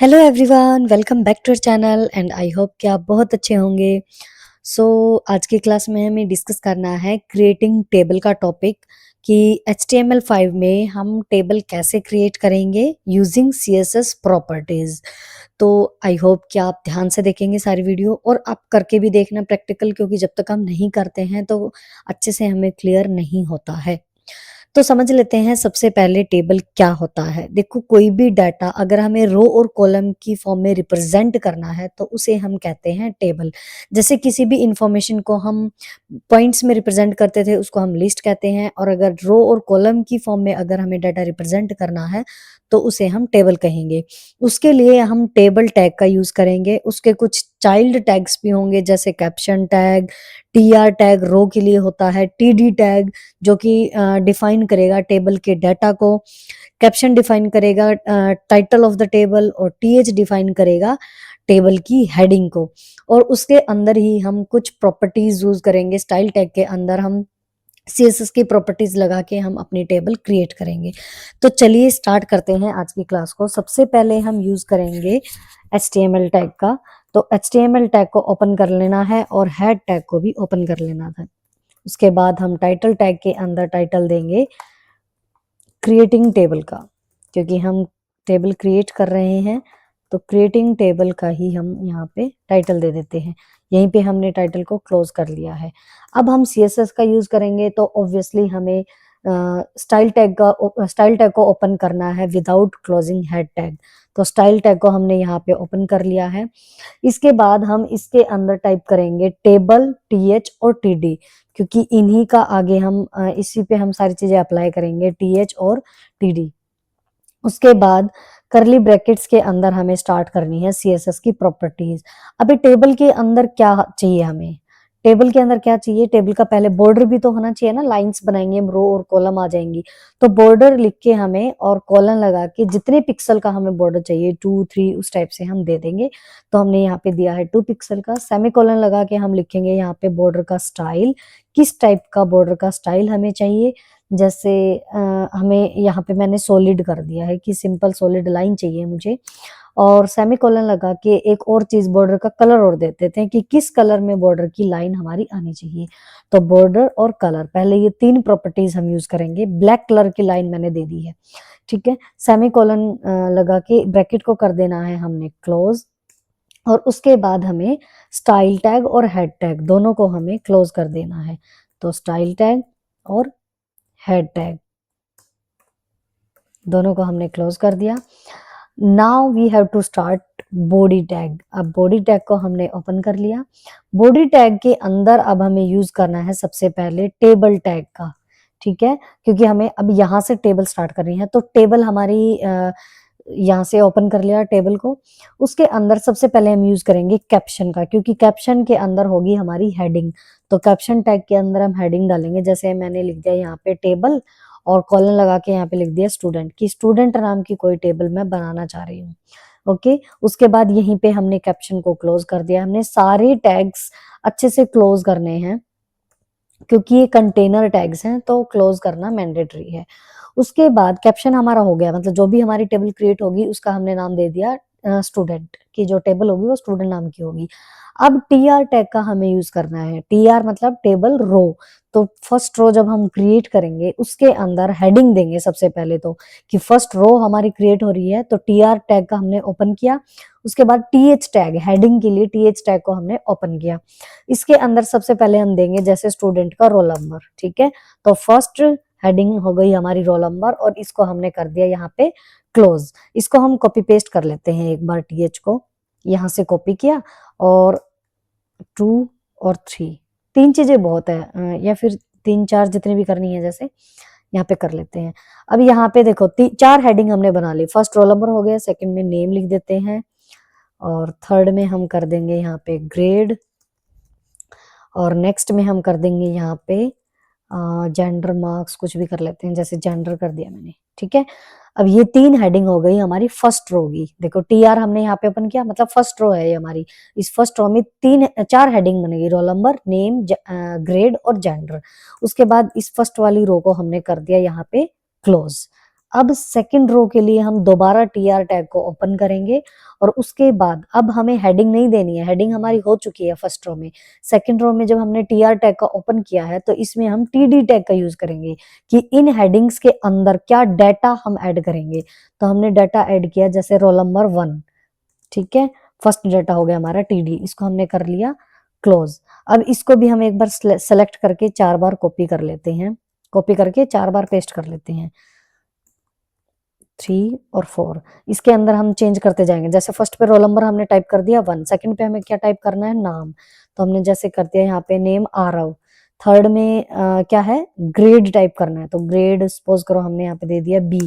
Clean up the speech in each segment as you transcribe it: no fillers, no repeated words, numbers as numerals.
Hello everyone, welcome back to our channel and I hope कि आप बहुत अच्छे होंगे। सो आज की क्लास में हमें डिस्कस करना है क्रिएटिंग टेबल का टॉपिक कि HTML5 में हम टेबल कैसे क्रिएट करेंगे यूजिंग CSS प्रॉपर्टीज। तो आई होप कि आप ध्यान से देखेंगे सारी वीडियो और आप करके भी देखना प्रैक्टिकल, क्योंकि जब तक हम नहीं करते हैं तो अच्छे से हमें क्लियर नहीं होता है। तो समझ लेते हैं सबसे पहले टेबल क्या होता है। देखो, कोई भी डाटा अगर हमें रो और कॉलम की फॉर्म में रिप्रेजेंट करना है तो उसे हम कहते हैं टेबल। जैसे किसी भी इंफॉर्मेशन को हम पॉइंट्स में रिप्रेजेंट करते थे उसको हम लिस्ट कहते हैं, और अगर रो और कॉलम की फॉर्म में अगर हमें डाटा रिप्रेजेंट करना है तो उसे हम टेबल कहेंगे। उसके लिए हम टेबल टैग का यूज करेंगे। उसके कुछ चाइल्ड टैग्स भी होंगे, जैसे कैप्शन टैग, TR टैग रो के लिए होता है, TD टैग जो कि डिफाइन करेगा टेबल के डाटा को, कैप्शन डिफाइन करेगा टाइटल ऑफ द टेबल, और TH डिफाइन करेगा टेबल की हेडिंग को। और उसके अंदर ही हम कुछ प्रॉपर्टीज यूज करेंगे। स्टाइल टैग के अंदर हम CSS की प्रॉपर्टीज लगा के हम अपनी टेबल क्रिएट करेंगे। तो चलिए स्टार्ट करते हैं आज की क्लास को। सबसे पहले हम यूज करेंगे HTML टैग का। तो HTML टैग को ओपन कर लेना है और हेड टैग को भी ओपन कर लेना था। उसके बाद हम टाइटल टैग के अंदर टाइटल देंगे क्रिएटिंग टेबल का, क्योंकि हम टेबल क्रिएट कर रहे हैं तो क्रिएटिंग टेबल का ही हम यहाँ पे टाइटल दे देते हैं। यहीं पे हमने टाइटल को क्लोज कर लिया है। अब हम CSS का यूज करेंगे तो ऑब्वियसली हमें स्टाइल टैग को ओपन करना है विदाउट क्लोजिंग हेड टैग। तो स्टाइल टैग को हमने यहाँ पे ओपन कर लिया है। इसके बाद हम इसके अंदर टाइप करेंगे टेबल, TH और TD, क्योंकि इन्हीं का आगे हम इसी पे हम सारी चीजें अप्लाई करेंगे, TH और TD। उसके बाद करली ब्रैकेट्स के अंदर हमें स्टार्ट करनी है CSS की प्रॉपर्टीज। अभी टेबल के अंदर क्या चाहिए हमें? टेबल के अंदर क्या चाहिए? टेबल का पहले बॉर्डर भी तो होना चाहिए ना। लाइंस बनाएंगे, रो और कॉलम आ जाएंगी। तो बॉर्डर लिख के हमें और कॉलन लगा के जितने पिक्सल का हमें बॉर्डर चाहिए, 2 3 उस टाइप से हम दे देंगे। तो हमने यहाँ पे दिया है 2 पिक्सल का। सेमी कॉलन लगा के हम लिखेंगे यहाँ पे बॉर्डर का स्टाइल, किस टाइप का बॉर्डर का स्टाइल हमें चाहिए। जैसे हमें यहाँ पे मैंने सॉलिड कर दिया है कि सिंपल सॉलिड लाइन चाहिए मुझे। और सेमीकोलन लगा के एक और चीज बॉर्डर का कलर और देते थे कि किस कलर में बॉर्डर की लाइन हमारी आनी चाहिए। तो बॉर्डर और कलर, पहले ये 3 प्रॉपर्टीज हम यूज करेंगे। ब्लैक कलर की लाइन मैंने दे दी है, ठीक है। सेमीकोलन लगा के ब्रैकेट को कर देना है हमने क्लोज, और उसके बाद हमें स्टाइल टैग और हेड टैग दोनों को हमें क्लोज कर देना है। तो स्टाइल टैग और हेड टैग दोनों को हमने क्लोज कर दिया। Now we have to start body tag. अब बॉडी टैग को हमने ओपन कर लिया। बॉडी टैग के अंदर अब हमें यूज करना है सबसे पहले टेबल टैग का, ठीक है, क्योंकि हमें अब यहाँ से टेबल स्टार्ट करनी है। तो टेबल हमारी यहाँ से ओपन कर लिया टेबल को। उसके अंदर सबसे पहले हम यूज करेंगे कैप्शन का, क्योंकि कैप्शन के अंदर होगी हमारी हेडिंग। तो कैप्शन टैग के अंदर हम हेडिंग डालेंगे। जैसे मैंने लिख दिया यहाँ पे टेबल और कॉलन लगा के यहाँ पे लिख दिया स्टूडेंट, की स्टूडेंट नाम की कोई टेबल मैं बनाना चाह रही हूँ। ओके, उसके बाद यहीं पे हमने कैप्शन को क्लोज कर दिया। हमने सारे टैग्स अच्छे से क्लोज करने हैं, क्योंकि ये कंटेनर टैग्स हैं तो क्लोज करना मैंडेटरी है। उसके बाद कैप्शन हमारा हो गया, मतलब जो भी हमारी टेबल क्रिएट होगी उसका हमने नाम दे दिया स्टूडेंट, की जो टेबल होगी वो स्टूडेंट नाम की होगी। अब TR टैग का हमें यूज करना है। TR मतलब टेबल रो। तो फर्स्ट रो जब हम क्रिएट करेंगे उसके अंदर हेडिंग देंगे सबसे पहले, तो कि फर्स्ट रो हमारी क्रिएट हो रही है। तो TR टैग का हमने ओपन किया। उसके बाद TH टैग, हेडिंग के लिए TH टैग को हमने ओपन किया। इसके अंदर सबसे पहले हम देंगे जैसे स्टूडेंट का रोल नंबर, ठीक है। तो फर्स्ट हेडिंग हो गई हमारी रोल नंबर, और इसको हमने कर दिया यहाँ पे क्लोज। इसको हम कॉपी पेस्ट कर लेते हैं एक बार। TH को यहाँ से कॉपी किया, और 2 और 3, 3 चीजें बहुत है, या फिर 3 4 जितनी भी करनी है जैसे यहाँ पे कर लेते हैं। अब यहाँ पे देखो 4 हेडिंग हमने बना ली। फर्स्ट रोल नंबर हो गया, सेकंड में नेम लिख देते हैं, और थर्ड में हम कर देंगे यहाँ पे ग्रेड, और नेक्स्ट में हम कर देंगे यहाँ पे जेंडर, मार्क्स कुछ भी कर लेते हैं, जैसे जेंडर कर दिया मैंने, ठीक है। अब ये 3 हेडिंग हो गई हमारी फर्स्ट रो की। देखो TR हमने यहाँ पे ओपन किया, मतलब फर्स्ट रो है ये हमारी। इस फर्स्ट रो में 4 हेडिंग बनेगी, रोल नंबर, नेम, ग्रेड और जेंडर। उसके बाद इस फर्स्ट वाली रो को हमने कर दिया यहाँ पे क्लोज। अब सेकंड रो के लिए हम दोबारा tr टैग को ओपन करेंगे और उसके बाद अब हमें हेडिंग नहीं देनी है, हेडिंग हमारी हो चुकी है फर्स्ट रो में। सेकंड रो में जब हमने tr टैग का ओपन किया है तो इसमें हम td टैग का यूज करेंगे कि इन हेडिंग्स के अंदर क्या डाटा हम ऐड करेंगे। तो हमने डाटा ऐड किया जैसे रोल नंबर 1, ठीक है, फर्स्ट डाटा हो गया हमारा td, इसको हमने कर लिया क्लोज। अब इसको भी हम एक बार सेलेक्ट करके 4 बार कॉपी कर लेते हैं, कॉपी करके 4 बार पेस्ट कर लेते हैं, 3 और 4। इसके अंदर हम चेंज करते जाएंगे, जैसे फर्स्ट पे रोल नंबर हमने टाइप कर दिया 1, सेकंड पे हमें क्या टाइप करना है, नाम, तो हमने जैसे कर दिया यहाँ पे नेम आरव। थर्ड में क्या है, ग्रेड टाइप करना है, तो ग्रेड सपोज करो हमने यहाँ पे दे दिया बी,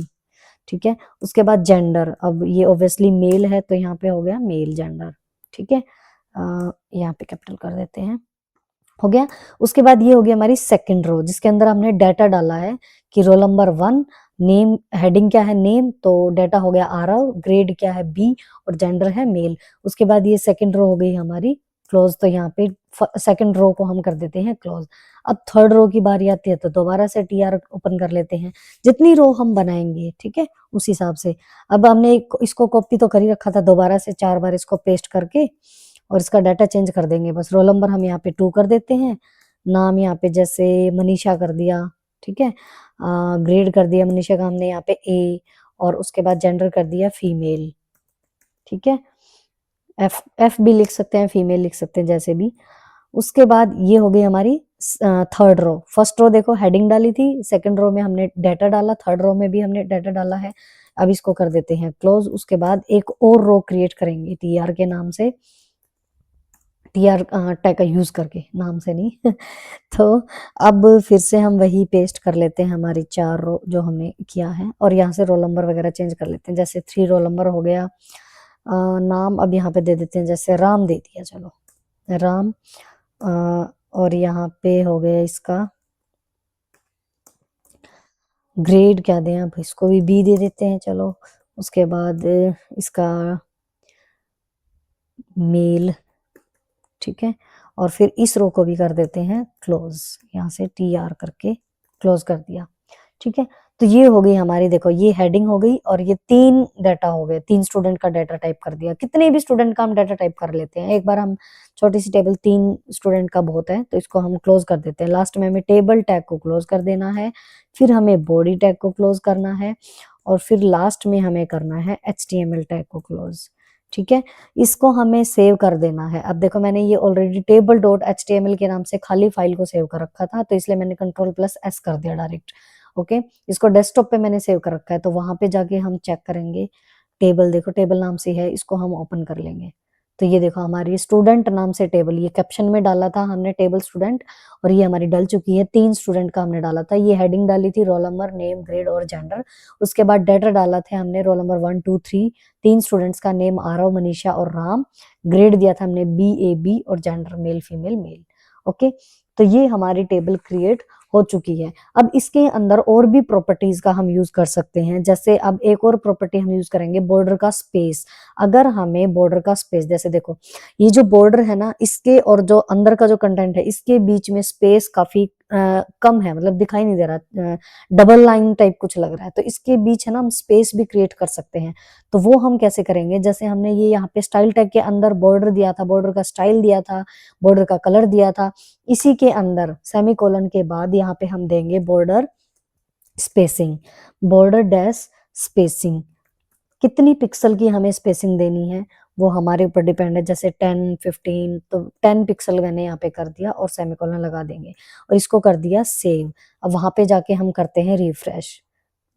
ठीक है। उसके बाद जेंडर, अब ये ऑब्वियसली मेल है तो यहाँ पे हो गया मेल जेंडर, ठीक है। यहाँ पे कैपिटल कर देते हैं, हो गया। उसके बाद ये हो गया हमारी सेकंड रो जिसके अंदर हमने डाटा डाला है कि रोल नंबर 1, नेम, हेडिंग क्या है नेम, तो डाटा हो गया आरव, ग्रेड क्या है बी और जेंडर है मेल। उसके बाद ये सेकंड रो हो गई हमारी क्लोज, तो यहाँ पे सेकंड रो को हम कर देते हैं क्लोज। अब थर्ड रो की बारी आती है तो दोबारा से टीआर ओपन कर लेते हैं, जितनी रो हम बनाएंगे, ठीक है, उस हिसाब से। अब हमने इसको कॉपी तो कर ही रखा था, दोबारा से 4 बार इसको पेस्ट करके और इसका डाटा चेंज कर देंगे। बस रोल नंबर हम यहाँ पे 2 कर देते हैं, नाम यहाँ पे जैसे मनीषा कर दिया, ठीक है, ग्रेड कर दिया मनीषा का हमने यहाँ पे ए, और उसके बाद जेंडर कर दिया फीमेल, ठीक है। एफ एफ भी लिख सकते हैं, फीमेल लिख सकते हैं, जैसे भी। उसके बाद ये हो गई हमारी थर्ड रो। फर्स्ट रो देखो हेडिंग डाली थी, सेकंड रो में हमने डाटा डाला, थर्ड रो में भी हमने डाटा डाला है। अब इसको कर देते हैं क्लोज। उसके बाद एक और रो क्रिएट करेंगे टीआर के नाम से, टीआर टैग का यूज करके, नाम से नहीं तो अब फिर से हम वही पेस्ट कर लेते हैं हमारी 4 रो जो हमने किया है, और यहाँ से रोल नंबर वगैरह चेंज कर लेते हैं, जैसे 3 रोल नंबर हो गया। नाम अब यहाँ पे दे देते हैं, जैसे राम दे दिया, चलो राम। और यहाँ पे हो गया इसका ग्रेड क्या दें, अब इसको भी बी दे देते हैं, चलो। उसके बाद इसका मेल, ठीक है, और फिर इस रो को भी कर देते हैं क्लोज, यहाँ से टी आर करके क्लोज कर दिया, ठीक है। तो ये हो गई हमारी, देखो ये हेडिंग हो गई और ये 3 डाटा हो गए, 3 स्टूडेंट का डाटा टाइप कर दिया। कितने भी स्टूडेंट का हम डाटा टाइप कर लेते हैं, एक बार हम छोटी सी टेबल 3 स्टूडेंट का बहुत है तो इसको हम क्लोज कर देते हैं। लास्ट में हमें टेबल टैग को क्लोज कर देना है, फिर हमें बॉडी टैग को क्लोज करना है, और फिर लास्ट में हमें करना है HTML टैग को क्लोज, ठीक है। इसको हमें सेव कर देना है। अब देखो मैंने ये ऑलरेडी टेबल डॉट HTML के नाम से खाली फाइल को सेव कर रखा था, तो इसलिए मैंने Ctrl+S कर दिया डायरेक्ट, ओके। इसको डेस्कटॉप पे मैंने सेव कर रखा है, तो वहां पे जाके हम चेक करेंगे। टेबल देखो, टेबल नाम से है, इसको हम ओपन कर लेंगे। तो ये देखो हमारी स्टूडेंट नाम से टेबल, ये कैप्शन में डाला था हमने टेबल स्टूडेंट, और ये हमारी डल चुकी है। 3 स्टूडेंट का हमने डाला था, ये हेडिंग डाली थी रोल नंबर, नेम, ग्रेड और जेंडर। उसके बाद डाटा डाला था हमने रोल नंबर 1 2 3, 3 स्टूडेंट्स का नेम आरव, मनीषा और राम। ग्रेड दिया था हमने BAB और gender male female male, okay. तो ये हमारी टेबल क्रिएट हो चुकी है। अब इसके अंदर और भी प्रॉपर्टीज का हम यूज कर सकते हैं, जैसे अब एक और प्रॉपर्टी हम यूज करेंगे बॉर्डर का स्पेस। अगर हमें बॉर्डर का स्पेस, जैसे देखो ये जो बॉर्डर है ना, इसके और जो अंदर का जो कंटेंट है इसके बीच में स्पेस काफी कम है, मतलब दिखाई नहीं दे रहा, डबल लाइन टाइप कुछ लग रहा है, तो इसके बीच है ना हम स्पेस भी क्रिएट कर सकते हैं। तो वो हम कैसे करेंगे, जैसे हमने ये यहाँ पे स्टाइल टैग के अंदर बॉर्डर दिया था, बॉर्डर का स्टाइल दिया था, बॉर्डर का कलर दिया था, इसी के अंदर सेमीकोलन के बाद यहाँ पे हम देंगे border spacing, border dash spacing. कितनी पिक्सल की हमें स्पेसिंग देनी है वो हमारे ऊपर डिपेंड है, जैसे 10 15, तो 10 पिक्सल मैंने यहाँ पे कर दिया और सेमीकोलन लगा देंगे, और इसको कर दिया सेव। अब वहां पे जाके हम करते हैं रिफ्रेश,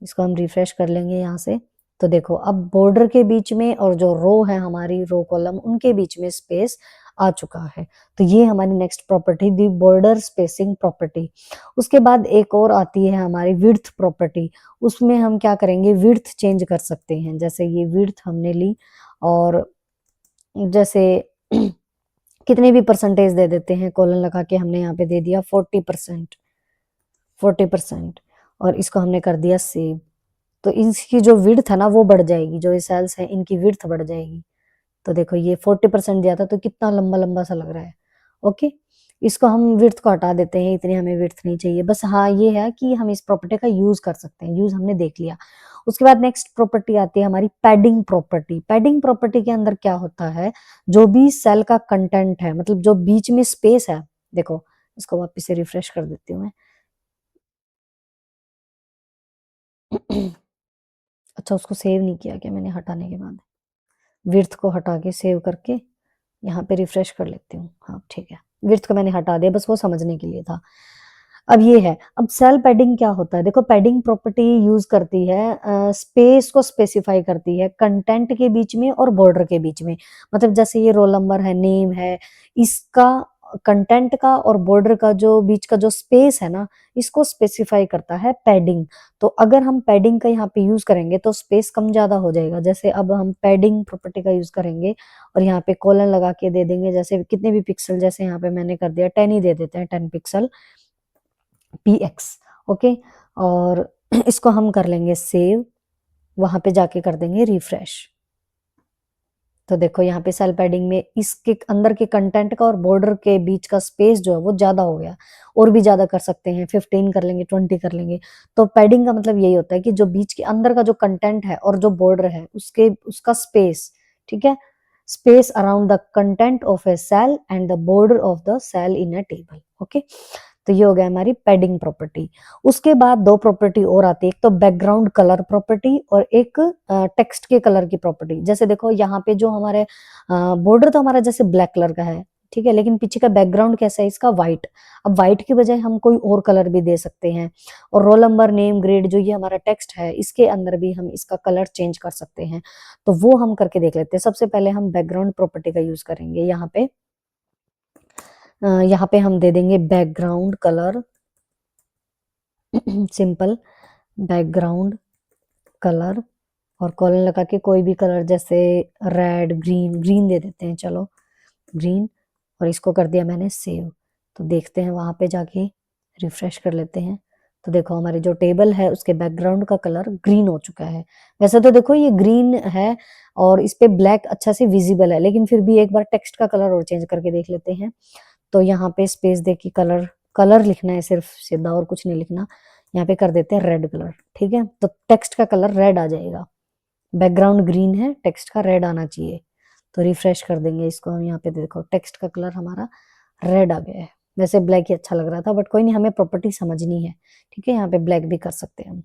इसको हम रिफ्रेश कर लेंगे यहाँ से। तो देखो अब बॉर्डर के बीच में और जो रो है हमारी रो कॉलम, उनके बीच में स्पेस आ चुका है। तो ये हमारी नेक्स्ट प्रॉपर्टी दी, बॉर्डर स्पेसिंग प्रॉपर्टी। उसके बाद एक और आती है हमारी विड्थ प्रॉपर्टी। उसमें हम क्या करेंगे, विड्थ चेंज कर सकते हैं, जैसे ये विड्थ हमने ली और जैसे कितने भी परसेंटेज दे देते हैं, कॉलन लगा के हमने यहाँ पे दे दिया 40%, 40%, और इसको हमने कर दिया सेव। तो इसकी जो विड्थ है ना वो बढ़ जाएगी, जो ये सेल्स है इनकी विड्थ बढ़ जाएगी। तो देखो ये 40% दिया था तो कितना लंबा लंबा सा लग रहा है, ओके। इसको हम विड्थ को हटा देते हैं, इतनी हमें विड्थ नहीं चाहिए। बस हाँ ये है कि हम इस प्रॉपर्टी का यूज कर सकते हैं, यूज हमने देख लिया। उसके बाद नेक्स्ट प्रॉपर्टी आती है हमारी पैडिंग प्रॉपर्टी। पैडिंग प्रॉपर्टी के अंदर क्या होता है, जो भी सेल का कंटेंट है, मतलब जो बीच में स्पेस है, देखो इसको वापस से रिफ्रेश कर देती हूँ मैं। अच्छा, उसको सेव नहीं किया क्या मैंने हटाने के बाद? विड्थ को हटा के सेव करके यहाँ पे रिफ्रेश कर लेती हूँ। हाँ ठीक है, विड्थ को मैंने हटा दिया, बस वो समझने के लिए था। अब ये है, अब सेल पैडिंग क्या होता है, देखो पैडिंग प्रॉपर्टी यूज करती है स्पेस को स्पेसिफाई करती है कंटेंट के बीच में और बॉर्डर के बीच में। मतलब जैसे ये रोल नंबर है, नेम है, इसका कंटेंट का और बॉर्डर का जो बीच का जो स्पेस है ना, इसको स्पेसिफाई करता है पैडिंग। तो अगर हम पैडिंग का यहाँ पे यूज करेंगे तो स्पेस कम ज्यादा हो जाएगा। जैसे अब हम पैडिंग प्रॉपर्टी का यूज करेंगे और यहाँ पे कॉलन लगा के दे देंगे, जैसे कितने भी पिक्सल, जैसे यहाँ पे मैंने कर दिया 10 ही दे देते हैं, 10 पिक्सल px। ओके, और इसको हम कर लेंगे सेव, वहां पे जाके कर देंगे रिफ्रेश। तो देखो यहाँ पे सेल पैडिंग में इसके अंदर के कंटेंट का और बॉर्डर के बीच का स्पेस जो है वो ज्यादा हो गया, और भी ज्यादा कर सकते हैं, 15 कर लेंगे, 20 कर लेंगे। तो पैडिंग का मतलब यही होता है कि जो बीच के अंदर का जो कंटेंट है और जो बॉर्डर है उसके उसका स्पेस, ठीक है, space around the content of a cell and the border of the cell in a table. Okay, तो ये हो गया हमारी पैडिंग प्रॉपर्टी। उसके बाद दो प्रॉपर्टी और आती है, एक तो बैकग्राउंड कलर प्रॉपर्टी और एक टेक्स्ट के कलर की प्रॉपर्टी। जैसे देखो यहाँ पे जो हमारे बॉर्डर तो हमारा जैसे ब्लैक कलर का है, ठीक है, लेकिन पीछे का बैकग्राउंड कैसा है इसका, व्हाइट। अब व्हाइट की बजाय हम कोई और कलर भी दे सकते हैं, और रोल नंबर, नेम, ग्रेड, जो ये हमारा टेक्स्ट है, इसके अंदर भी हम इसका कलर चेंज कर सकते हैं। तो वो हम करके देख लेते हैं। सबसे पहले हम बैकग्राउंड प्रॉपर्टी का यूज करेंगे। यहाँ पे हम दे देंगे background colour, simple background colour, और कॉलन लगा के कोई भी कलर, जैसे रेड, ग्रीन, ग्रीन दे देते हैं, चलो ग्रीन, और इसको कर दिया मैंने सेव। तो देखते हैं वहां पे जाके रिफ्रेश कर लेते हैं। तो देखो हमारी जो टेबल है उसके बैकग्राउंड का कलर ग्रीन हो चुका है। वैसे तो देखो ये ग्रीन है और इस पे ब्लैक अच्छा से विजिबल है, लेकिन फिर भी एक बार टेक्स्ट का कलर और चेंज करके देख लेते हैं। तो यहाँ पे स्पेस दे के कलर, कलर लिखना है सिर्फ सीधा, और कुछ नहीं लिखना। यहाँ पे कर देते हैं रेड कलर, ठीक है, तो टेक्स्ट का कलर रेड आ जाएगा। बैकग्राउंड ग्रीन है, टेक्स्ट का रेड आना चाहिए। तो रिफ्रेश कर देंगे इसको हम, यहाँ पे देखो टेक्स्ट का कलर हमारा रेड आ गया है। वैसे ब्लैक ही अच्छा लग रहा था, बट कोई नहीं, हमें प्रॉपर्टी समझनी है, ठीक है, यहाँ पे ब्लैक भी कर सकते हैं हम।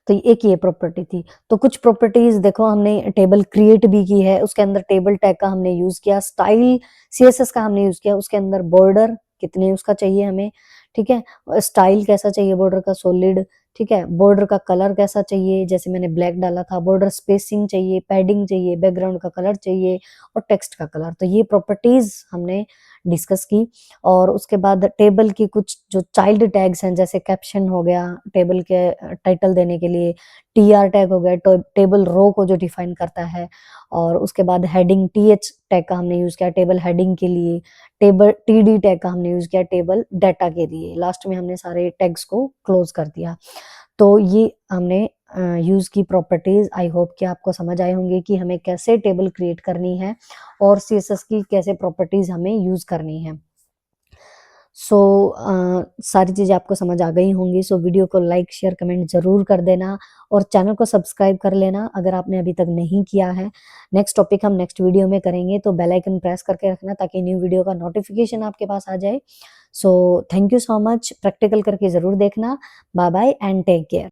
तो एक ये प्रॉपर्टी थी। तो कुछ प्रॉपर्टीज देखो हमने टेबल क्रिएट भी की है, उसके अंदर टेबल टैग का हमने यूज किया, स्टाइल सीएसएस का हमने यूज किया, उसके अंदर बॉर्डर कितने उसका चाहिए हमें, ठीक है, स्टाइल कैसा चाहिए बॉर्डर का, सॉलिड, ठीक है, बॉर्डर का कलर कैसा चाहिए, जैसे मैंने ब्लैक डाला था, बॉर्डर स्पेसिंग चाहिए, पैडिंग चाहिए, बैकग्राउंड का कलर चाहिए, और टेक्स्ट का कलर। तो ये प्रॉपर्टीज हमने डिस्कस की। और उसके बाद टेबल की कुछ जो चाइल्ड टैग्स हैं, जैसे कैप्शन हो गया टेबल के टाइटल देने के लिए, टीआर टैग हो गया टेबल रो को जो डिफाइन करता है, और उसके बाद हेडिंग टीएच टैग का हमने यूज किया टेबल हेडिंग के लिए, टेबल टीडी टैग का हमने यूज किया टेबल डाटा के लिए। लास्ट में हमने सारे टैग्स को क्लोज कर दिया। तो ये हमने यूज की प्रॉपर्टीज। आई होप कि आपको समझ आए होंगे कि हमें कैसे टेबल क्रिएट करनी है और सीएसएस की कैसे प्रॉपर्टीज हमें यूज करनी है। सो सारी चीजें आपको समझ आ गई होंगी। सो वीडियो को लाइक, शेयर, कमेंट जरूर कर देना, और चैनल को सब्सक्राइब कर लेना अगर आपने अभी तक नहीं किया है। नेक्स्ट टॉपिक हम नेक्स्ट वीडियो में करेंगे, तो बेल आइकन प्रेस करके रखना ताकि न्यू वीडियो का नोटिफिकेशन आपके पास आ जाए। So thank you so much, practical करके जरूर देखना। Bye bye and take care.